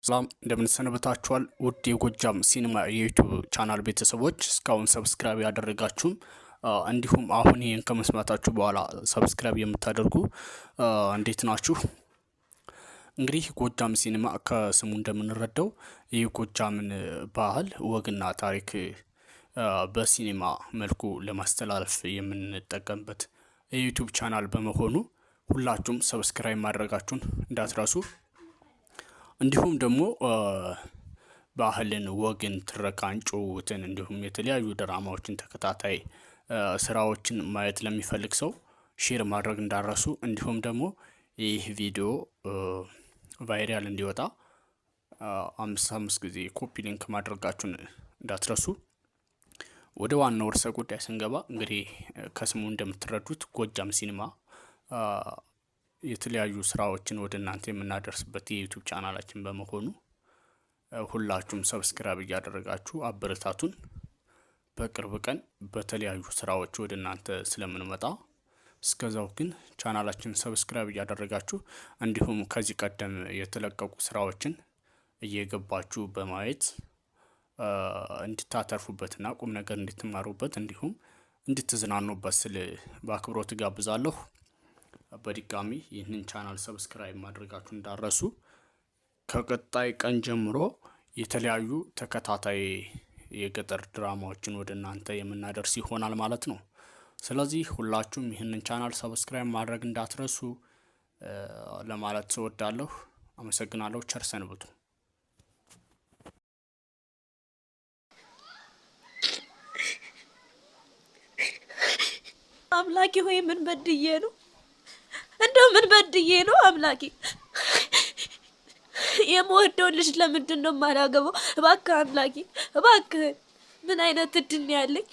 ሰላም እንደምን ሰነበታችኋል ውድ የጎጃም ሲኒማ የዩቲዩብ ቻናል ቤተሰቦች እስካሁን ሰብስክራይብ ያደረጋችሁም እንዲሁም አሁን ይሄን ከመስማታችሁ በኋላ ሰብስክራይብ የምታደርጉ እንዴት ናችሁ? እንግዲህ ጎጃም ሲኒማ ከስሙ እንደምንረዳው የጎጃምን ባህል ወግና ታሪክ በሲኒማ መልኩ ለማስተላለፍ የምንጠቀምበት የዩቲዩብ ቻናል በመሆኑ ሁላችሁም ሰብስክራይብ ማድረጋችሁን እንዳትረሱ። እንዲሁም ደግሞ ባህልን ወግን ትረካን ጭውውትን እንዲሁም የተለያዩ ድራማዎችን ተከታታይ ስራዎችን ማየት ለሚፈልግ ሰው ሼር ማድረግ እንዳረሱ። እንዲሁም ደግሞ ይህ ቪዲዮ ቫይራል እንዲወጣ 5 ጊዜ ኮፒ ሊንክ ማድረጋችሁን እንዳትረሱ። ወደ ዋናው ርዕሰ ጉዳይ ስንገባ እንግዲህ ከስሙ እንደምትረዱት ጎጃም ሲኒማ የተለያዩ ስራዎችን ወደ እናንተ የምናደርስበት የዩቲዩብ ቻናላችን በመሆኑ ሁላችሁም ሰብስክራይብ እያደረጋችሁ አበረታቱን። በቅርብ ቀን በተለያዩ ስራዎች ወደ እናንተ ስለምንመጣ እስከዛው ግን ቻናላችን ሰብስክራይብ እያደረጋችሁ እንዲሁም ከዚህ ቀደም የተለቀቁ ስራዎችን እየገባችሁ በማየት እንድታተርፉበትና ቁም ነገር እንድትማሩበት እንዲሁም እንድትዝናኑበት ስል በአክብሮት ጋብዛለሁ። በድጋሚ ይህንን ቻናል ሰብስክራይብ ማድረጋችሁን እንዳረሱ። ከቀጣይ ቀን ጀምሮ የተለያዩ ተከታታይ የገጠር ድራማዎችን ወደ እናንተ የምናደርስ ይሆናል ማለት ነው። ስለዚህ ሁላችሁም ይህንን ቻናል ሰብስክራይብ ማድረግ እንዳትረሱ ለማለት እወዳለሁ። አመሰግናለሁ። ቸር ሰንብቱ። አምላኬ ሆይ ምን በድዬ ነው? እንደው ምን በድዬ ነው አምላኬ? የምወደው ልጅ ለምንድን ነው የማላገባው? እባክህ አምላኬ እባክህ፣ ምን አይነት እድል ነው ያለኝ?